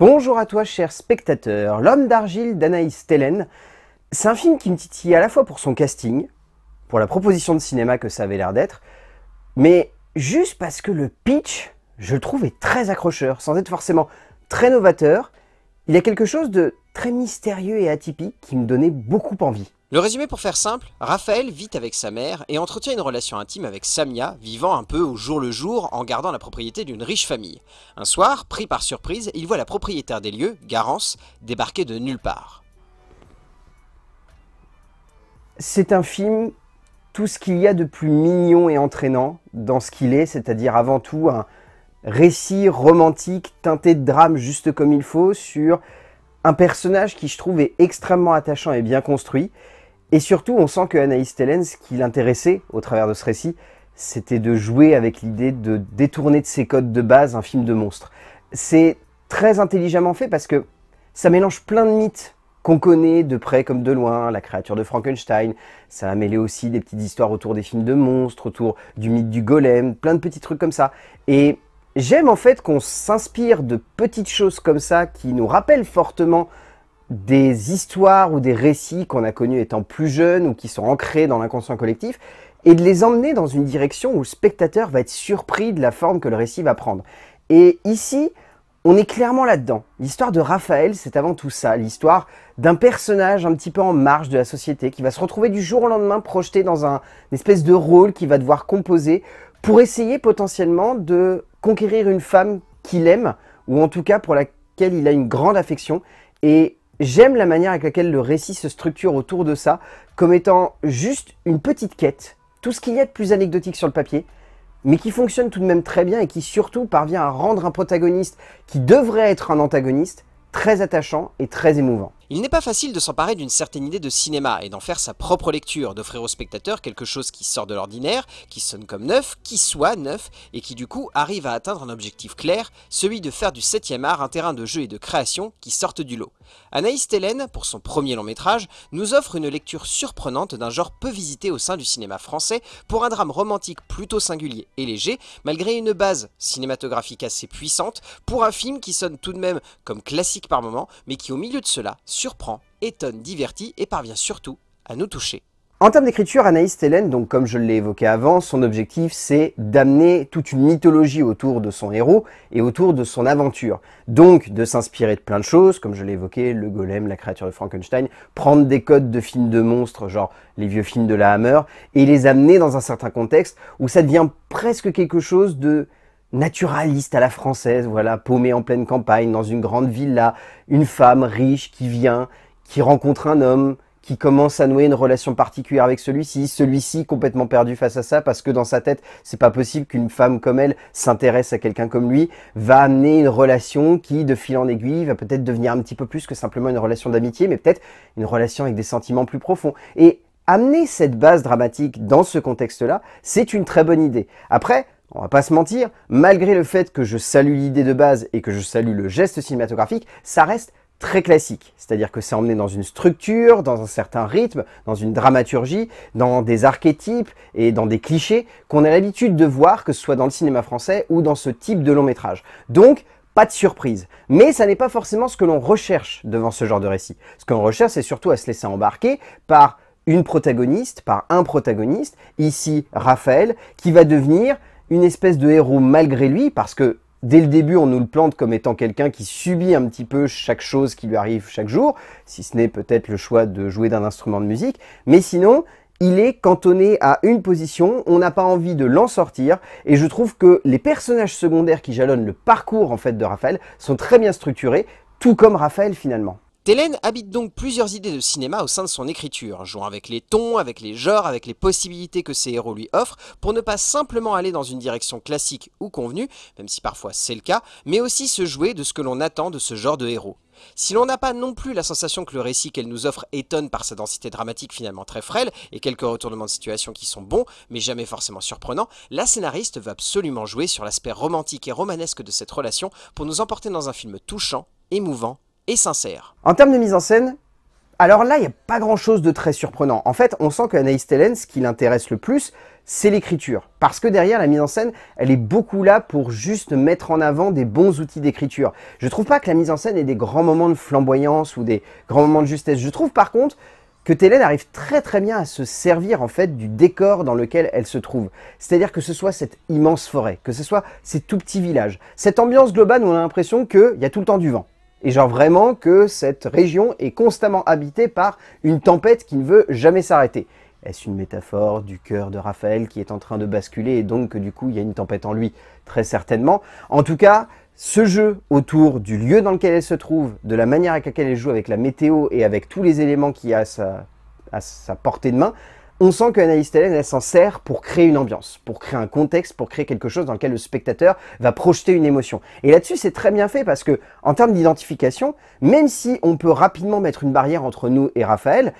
Bonjour à toi, cher spectateur. L'homme d'argile d'Anaïs Thélène, c'est un film qui me titille à la fois pour son casting, pour la proposition de cinéma que ça avait l'air d'être, mais juste parce que le pitch, je le trouve, est très accrocheur, sans être forcément très novateur. Il y a quelque chose de très mystérieux et atypique qui me donnait beaucoup envie. Le résumé pour faire simple, Raphaël vit avec sa mère et entretient une relation intime avec Samia, vivant un peu au jour le jour en gardant la propriété d'une riche famille. Un soir, pris par surprise, il voit la propriétaire des lieux, Garance, débarquer de nulle part. C'est un film, tout ce qu'il y a de plus mignon et entraînant dans ce qu'il est, c'est-à-dire avant tout un récit romantique teinté de drame juste comme il faut sur un personnage qui je trouve est extrêmement attachant et bien construit. Et surtout, on sent que Anaïs Thélène, ce qui l'intéressait au travers de ce récit, c'était de jouer avec l'idée de détourner de ses codes de base un film de monstre. C'est très intelligemment fait parce que ça mélange plein de mythes qu'on connaît de près comme de loin, la créature de Frankenstein. Ça a mêlé aussi des petites histoires autour des films de monstres, autour du mythe du golem, plein de petits trucs comme ça. Et j'aime en fait qu'on s'inspire de petites choses comme ça qui nous rappellent fortement des histoires ou des récits qu'on a connus étant plus jeunes ou qui sont ancrés dans l'inconscient collectif et de les emmener dans une direction où le spectateur va être surpris de la forme que le récit va prendre. Et ici, on est clairement là-dedans. L'histoire de Raphaël, c'est avant tout ça, l'histoire d'un personnage un petit peu en marge de la société qui va se retrouver du jour au lendemain projeté dans une espèce de rôle qu'il va devoir composer pour essayer potentiellement de conquérir une femme qu'il aime ou en tout cas pour laquelle il a une grande affection. Et j'aime la manière avec laquelle le récit se structure autour de ça, comme étant juste une petite quête, tout ce qu'il y a de plus anecdotique sur le papier, mais qui fonctionne tout de même très bien et qui surtout parvient à rendre un protagoniste qui devrait être un antagoniste très attachant et très émouvant. Il n'est pas facile de s'emparer d'une certaine idée de cinéma et d'en faire sa propre lecture, d'offrir au spectateur quelque chose qui sort de l'ordinaire, qui sonne comme neuf, qui soit neuf, et qui du coup arrive à atteindre un objectif clair, celui de faire du 7e art un terrain de jeu et de création qui sortent du lot. Anaïs Thélène, pour son premier long métrage, nous offre une lecture surprenante d'un genre peu visité au sein du cinéma français pour un drame romantique plutôt singulier et léger, malgré une base cinématographique assez puissante, pour un film qui sonne tout de même comme classique par moment, mais qui au milieu de cela surprend, étonne, divertit et parvient surtout à nous toucher. En termes d'écriture, Anaïs Thélène, donc comme je l'ai évoqué avant, son objectif c'est d'amener toute une mythologie autour de son héros et autour de son aventure. Donc de s'inspirer de plein de choses, comme je l'ai évoqué, le golem, la créature de Frankenstein, prendre des codes de films de monstres, genre les vieux films de la Hammer, et les amener dans un certain contexte où ça devient presque quelque chose de naturaliste à la française, voilà, paumé en pleine campagne, dans une grande villa, une femme riche qui vient, qui rencontre un homme, qui commence à nouer une relation particulière avec celui-ci complètement perdu face à ça, parce que dans sa tête, c'est pas possible qu'une femme comme elle s'intéresse à quelqu'un comme lui, va amener une relation qui, de fil en aiguille, va peut-être devenir un petit peu plus que simplement une relation d'amitié, mais peut-être une relation avec des sentiments plus profonds. Et amener cette base dramatique dans ce contexte-là, c'est une très bonne idée. Après, on va pas se mentir, malgré le fait que je salue l'idée de base et que je salue le geste cinématographique, ça reste très classique. C'est-à-dire que c'est emmené dans une structure, dans un certain rythme, dans une dramaturgie, dans des archétypes et dans des clichés qu'on a l'habitude de voir, que ce soit dans le cinéma français ou dans ce type de long métrage. Donc, pas de surprise. Mais ça n'est pas forcément ce que l'on recherche devant ce genre de récit. Ce que l'on recherche, c'est surtout à se laisser embarquer par une protagoniste, par un protagoniste, ici Raphaël, qui va devenir une espèce de héros malgré lui, parce que dès le début, on nous le plante comme étant quelqu'un qui subit un petit peu chaque chose qui lui arrive chaque jour, si ce n'est peut-être le choix de jouer d'un instrument de musique, mais sinon, il est cantonné à une position, on n'a pas envie de l'en sortir, et je trouve que les personnages secondaires qui jalonnent le parcours en fait de Raphaël sont très bien structurés, tout comme Raphaël finalement. Thélène habite donc plusieurs idées de cinéma au sein de son écriture, jouant avec les tons, avec les genres, avec les possibilités que ses héros lui offrent, pour ne pas simplement aller dans une direction classique ou convenue, même si parfois c'est le cas, mais aussi se jouer de ce que l'on attend de ce genre de héros. Si l'on n'a pas non plus la sensation que le récit qu'elle nous offre étonne par sa densité dramatique finalement très frêle, et quelques retournements de situation qui sont bons, mais jamais forcément surprenants, la scénariste veut absolument jouer sur l'aspect romantique et romanesque de cette relation pour nous emporter dans un film touchant, émouvant, et sincère. En termes de mise en scène, alors là, il n'y a pas grand-chose de très surprenant. En fait, on sent qu'Anaïs Thélène, ce qui l'intéresse le plus, c'est l'écriture. Parce que derrière, la mise en scène, elle est beaucoup là pour juste mettre en avant des bons outils d'écriture. Je trouve pas que la mise en scène ait des grands moments de flamboyance ou des grands moments de justesse. Je trouve par contre que Télène arrive très bien à se servir en fait du décor dans lequel elle se trouve. C'est-à-dire que ce soit cette immense forêt, que ce soit ces tout petits villages, cette ambiance globale où on a l'impression qu'il y a tout le temps du vent. Et genre vraiment que cette région est constamment habitée par une tempête qui ne veut jamais s'arrêter. Est-ce une métaphore du cœur de Raphaël qui est en train de basculer et donc que du coup il y a une tempête en lui? Très certainement. En tout cas, ce jeu autour du lieu dans lequel elle se trouve, de la manière avec laquelle elle joue avec la météo et avec tous les éléments qu'il y a à sa portée de main, on sent qu'Anaïs Télène, elle s'en sert pour créer une ambiance, pour créer un contexte, pour créer quelque chose dans lequel le spectateur va projeter une émotion. Et là-dessus, c'est très bien fait parce que, en termes d'identification, même si on peut rapidement mettre une barrière entre nous et Raphaël,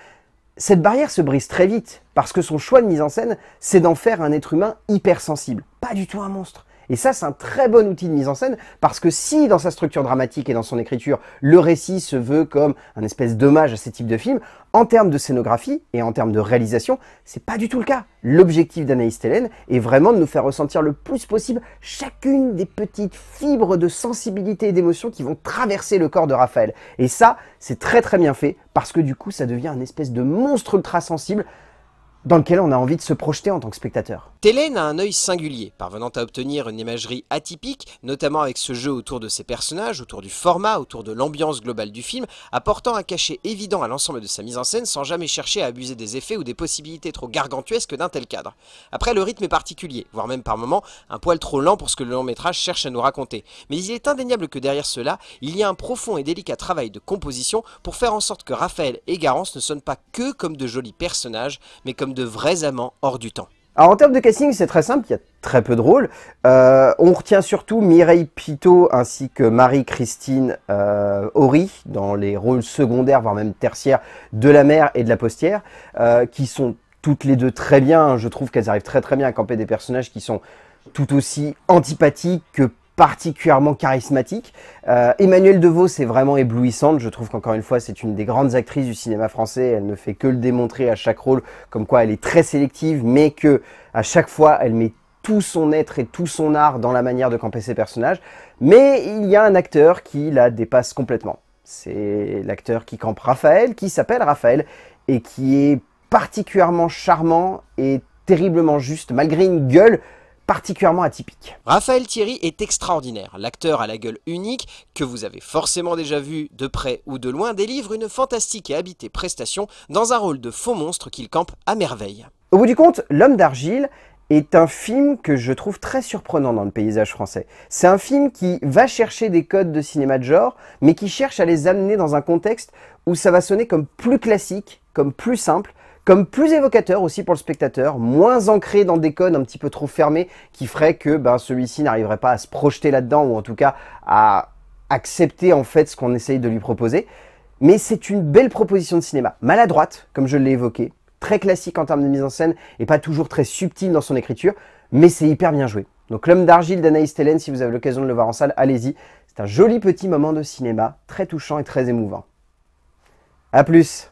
cette barrière se brise très vite parce que son choix de mise en scène, c'est d'en faire un être humain hypersensible, pas du tout un monstre. Et ça, c'est un très bon outil de mise en scène parce que si, dans sa structure dramatique et dans son écriture, le récit se veut comme un espèce d'hommage à ces types de films, en termes de scénographie et en termes de réalisation, c'est pas du tout le cas. L'objectif d'Anaïs Télène est vraiment de nous faire ressentir le plus possible chacune des petites fibres de sensibilité et d'émotion qui vont traverser le corps de Raphaël. Et ça, c'est très bien fait parce que du coup, ça devient une espèce de monstre ultra sensible dans lequel on a envie de se projeter en tant que spectateur. Télène a un œil singulier, parvenant à obtenir une imagerie atypique, notamment avec ce jeu autour de ses personnages, autour du format, autour de l'ambiance globale du film, apportant un cachet évident à l'ensemble de sa mise en scène sans jamais chercher à abuser des effets ou des possibilités trop gargantuesques d'un tel cadre. Après, le rythme est particulier, voire même par moments un poil trop lent pour ce que le long métrage cherche à nous raconter. Mais il est indéniable que derrière cela, il y a un profond et délicat travail de composition pour faire en sorte que Raphaël et Garance ne sonnent pas que comme de jolis personnages, mais comme de vrais amants hors du temps. Alors en termes de casting, c'est très simple, il y a très peu de rôles. On retient surtout Mireille Pitot ainsi que Marie-Christine Horry dans les rôles secondaires, voire même tertiaires de la mère et de la postière, qui sont toutes les deux très bien. Je trouve qu'elles arrivent très bien à camper des personnages qui sont tout aussi antipathiques que particulièrement charismatique. Emmanuelle Devos est vraiment éblouissante. Je trouve qu'encore une fois, c'est une des grandes actrices du cinéma français. Elle ne fait que le démontrer à chaque rôle, comme quoi elle est très sélective, mais que à chaque fois, elle met tout son être et tout son art dans la manière de camper ses personnages. Mais il y a un acteur qui la dépasse complètement. C'est l'acteur qui campe Raphaël, qui s'appelle Raphaël, et qui est particulièrement charmant et terriblement juste, malgré une gueule particulièrement atypique. Raphaël Thierry est extraordinaire. L'acteur à la gueule unique, que vous avez forcément déjà vu de près ou de loin, délivre une fantastique et habitée prestation dans un rôle de faux monstre qu'il campe à merveille. Au bout du compte, L'Homme d'Argile est un film que je trouve très surprenant dans le paysage français. C'est un film qui va chercher des codes de cinéma de genre, mais qui cherche à les amener dans un contexte où ça va sonner comme plus classique, comme plus simple, comme plus évocateur aussi pour le spectateur, moins ancré dans des codes un petit peu trop fermés qui ferait que celui-ci n'arriverait pas à se projeter là-dedans ou en tout cas à accepter en fait ce qu'on essaye de lui proposer. Mais c'est une belle proposition de cinéma, maladroite comme je l'ai évoqué, très classique en termes de mise en scène et pas toujours très subtil dans son écriture, mais c'est hyper bien joué. Donc L'Homme d'Argile d'Anaïs Télène, si vous avez l'occasion de le voir en salle, allez-y. C'est un joli petit moment de cinéma, très touchant et très émouvant. A plus!